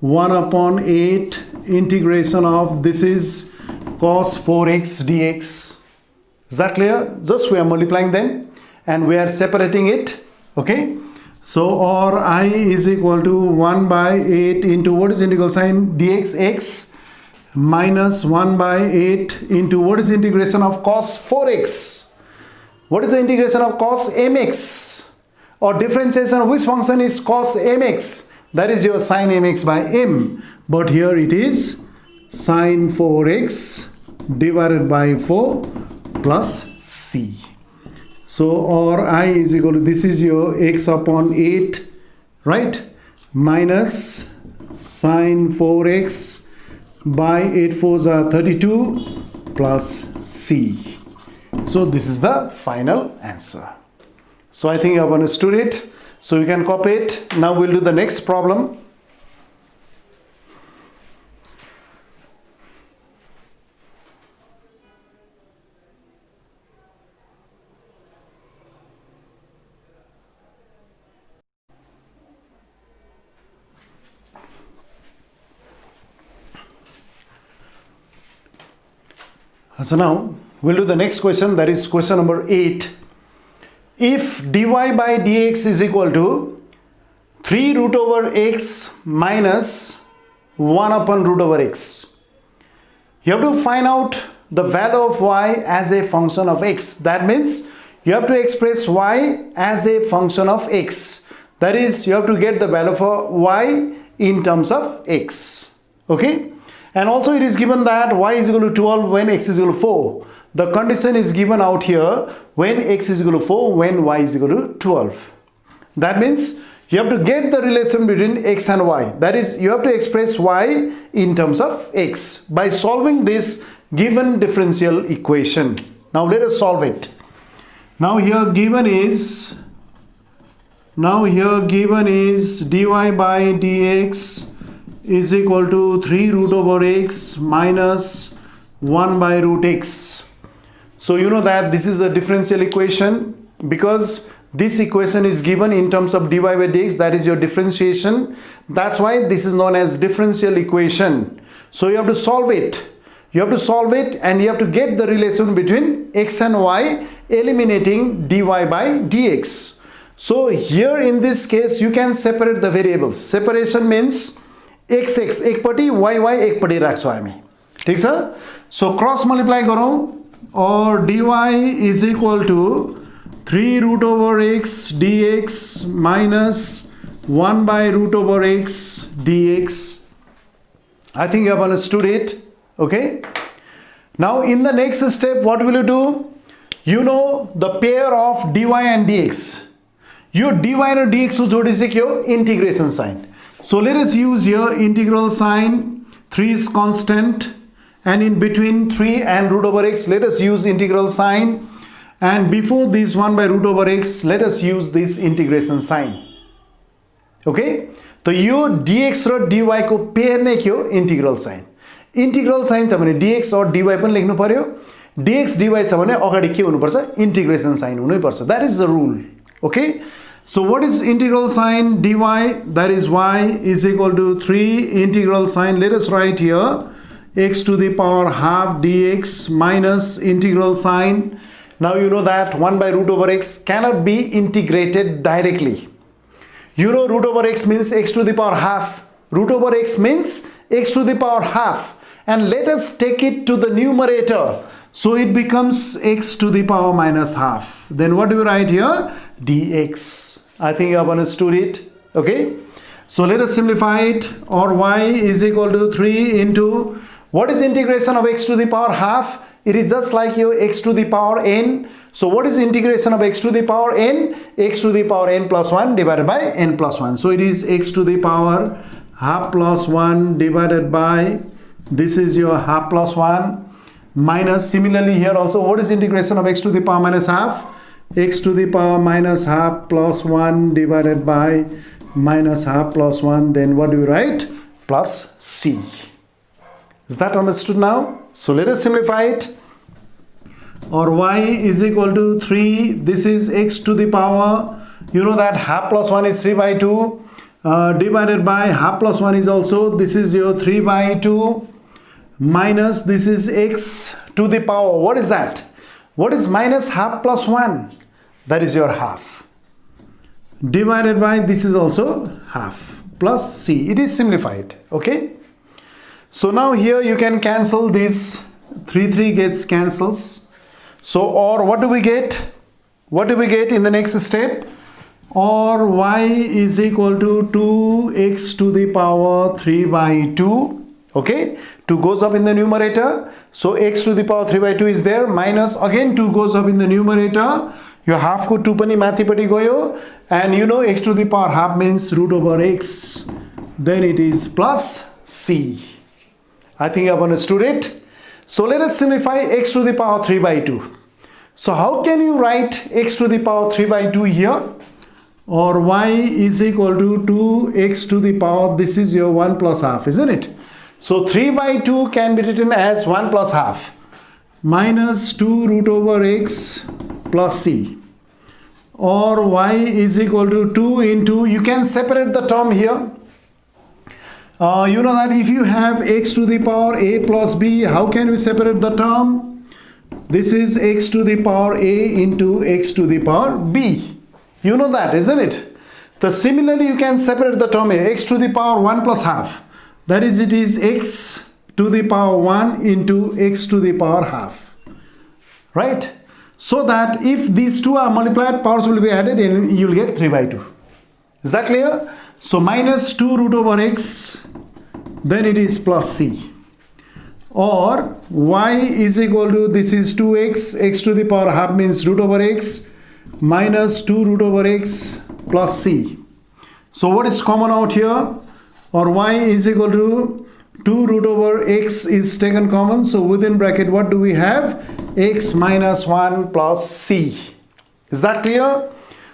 1/8 integration of, this is cos 4x dx. Is that clear? Just we are multiplying them and we are separating it. Okay? So or I is equal to 1/8 into, what is integral sign, dx x, minus 1/8 into, what is integration of cos 4x? What is the integration of cos mx? Or differentiation of which function is cos mx? That is your sin mx by m. But here it is sin 4x divided by 4 plus c. So or I is equal to, this is your x upon 8, right, minus sin 4x by 8 4s are 32 plus c. So this is the final answer. So I think you have understood it. So you can copy it. Now we'll do the next problem. So now we'll do the next question, that is question number 8. If dy by dx is equal to 3 root over x minus 1 upon root over x, you have to find out the value of y as a function of x. That means you have to express y as a function of x. That is, you have to get the value for y in terms of x. Okay? And also it is given that y is equal to 12 when x is equal to 4. The condition is given out here, when x is equal to 4, when y is equal to 12. That means you have to get the relation between x and y. That is, you have to express y in terms of x by solving this given differential equation. Now let us solve it. Now here given is dy by dx is equal to 3 root over x minus 1 by root x. So you know that this is a differential equation because this equation is given in terms of dy by dx, that is your differentiation. That's why this is known as differential equation. So you have to solve it. You have to solve it and you have to get the relation between x and y, eliminating dy by dx. So here in this case you can separate the variables. Separation means x एकपट्टि y एकपट्टि राख्छौं हामी, ठीक छ? So cross multiply गरौँ, or dy is equal to 3 root over x dx minus 1 by root over x dx. I think you have understood it. Okay. Now in the next step, what will you do? You know the pair of dy and dx. Your dy and dx को जोडिसक्यो integration sign. So let us use here integral sign. 3 is constant, and in between 3 and root over x, let us use integral sign. And before this 1 by root over x, let us use this integration sign. Okay. So yo dx raw dy को pair नै के हो? Integral sign. Integral sign छ भने dx और dy पनि लेख्नु पर्यो. dx dy छ भने अगाडि के हुनु पर्छ? इंटीग्रेशन साइन हुनै पर्छ. That is the rule. Okay. So what is integral sign dy? That is y is equal to 3 integral sign. Let us write here x to the power half dx minus integral sign. Now you know that 1 by root over x cannot be integrated directly. You know root over x means x to the power half. Root over x means x to the power half. And let us take it to the numerator. So it becomes x to the power minus half. Then what do we write here? Dx. I think you have understood it. Okay. So let us simplify it. Or y is equal to 3 into, what is integration of x to the power half? It is just like your x to the power n. So what is integration of x to the power n? X to the power n plus 1 divided by n plus 1. So it is x to the power half plus 1 divided by, this is your half plus 1 minus, similarly here also, what is integration of x to the power minus half? X to the power minus half plus 1 divided by minus half plus 1. Then what do you write? Plus c. Is that understood now? So let us simplify it. Or y is equal to 3. This is x to the power, you know that half plus 1 is 3 by 2 divided by half plus 1 is also, this is your 3 by 2 minus, this is x to the power, what is that? What is minus half plus 1? That is your half divided by, this is also half, plus c. It is simplified. Okay. So now here you can cancel this, 3 gets cancels. So or what do we get? What do we get in the next step? Or y is equal to 2x to the power 3 by 2. Okay, 2 goes up in the numerator. So x to the power 3 by 2 is there, minus again 2 goes up in the numerator. Your half ko 2 pani mathi pati gayo, and you know x to the power half means root over x. Then it is plus c. I think you have understood it. So let us simplify x to the power 3 by 2. So how can you write x to the power 3 by 2 here? Or y is equal to 2x to the power, this is your 1 plus half, isn't it? So 3 by 2 can be written as 1 plus half minus 2 root over x plus c. Or y is equal to 2 into, you can separate the term here. You know that if you have x to the power a plus b, how can we separate the term? This is x to the power a into x to the power b. You know that, isn't it? So similarly, you can separate the term here, x to the power 1 plus half. That is, it is x to the power 1 into x to the power half. Right? So that if these two are multiplied, powers will be added and you will get 3 by 2. Is that clear? So minus 2 root over x, then it is plus c. Or y is equal to, this is 2x, x to the power half means root over x, minus 2 root over x plus c. So what is common out here? Or y is equal to 2 root over x is taken common. So within bracket, what do we have? X minus 1 plus c. Is that clear?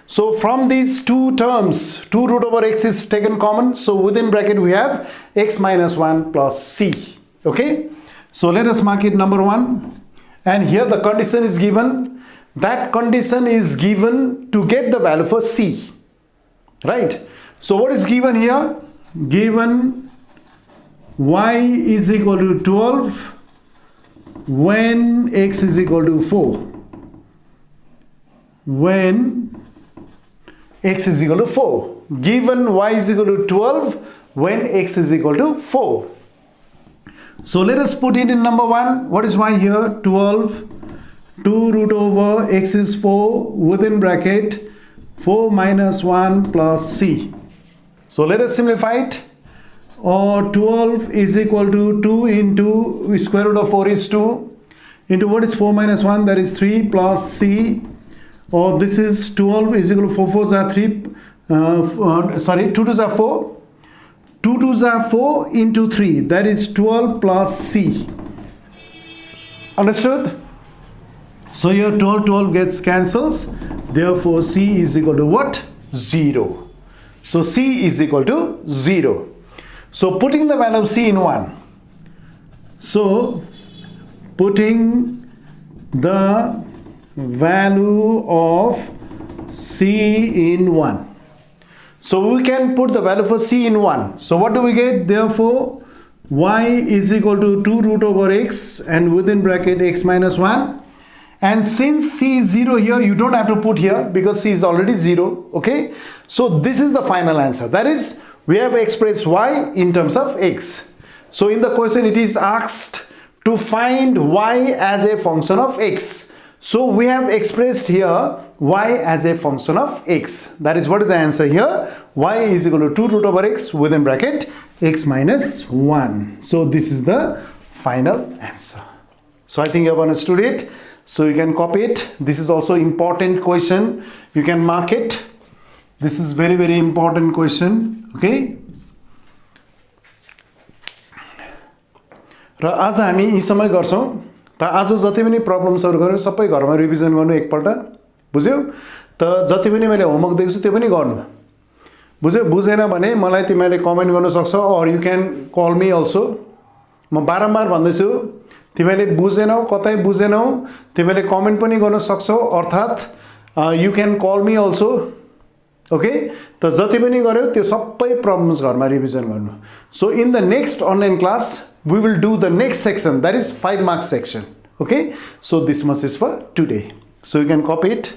So from these two terms, 2 root over x is taken common. So within bracket, we have x minus 1 plus c. Okay. So let us mark it number 1. And here the condition is given. That condition is given to get the value for c. Right. So what is given here? Given y is equal to 12 when x is equal to 4. When x is equal to 4. Given y is equal to 12 when x is equal to 4. So let us put it in number 1. What is y here? 12. 2 root over x is 4 within bracket 4 minus 1 plus c. So let us simplify it. Or 12 is equal to 2 into square root of 4 is 2 into what is 4 minus 1, that is 3 plus c. Or this is 12 is equal to 4 4s are 3 2 2s are 4. 2 2s are 4 into 3, that is 12 plus c. Understood? So here 12 gets cancels. Therefore c is equal to what? 0. So c is equal to 0. So putting the value of c in 1. So putting the value of c in 1. So we can put the value for c in 1. So what do we get? Therefore y is equal to 2 root over x and within bracket x minus 1. And since c is 0 here, you don't have to put here because c is already 0. Okay. So this is the final answer. That is, we have expressed y in terms of x. So in the question it is asked to find y as a function of x. So we have expressed here y as a function of x. That is, what is the answer here? Y is equal to 2 root over x within bracket x minus 1. So this is the final answer. So I think you have understood it. So you can copy it. This is also important question. You can mark it. This is very, very important question. Okay. र आज हामी यी समय गर्छौं त आज जति पनि प्रब्लम्सहरु गर्यो सबै घरमा रिभिजन गर्नु एकपल्ट बुझ्यौ त जति पनि मैले होमवर्क दिएको छु त्यो पनि गर्नु बुझ्यौ बुझेन भने मलाई तिमीले कमेन्ट गर्न सक्छौ or you can call me also म बारम्बार भन्दै छु तिमीले बुझेनौ कतै बुझेनौ तिमीले कमेन्ट पनि गर्न सक्छौ अर्थात you can call me also okay त जति पनि गर्यो त्यो सबै प्रब्लम्स घरमा रिभिजन गर्नु so in the next online class we will do the next section, that is 5 marks section. Okay, so this much is for today. So you can copy it.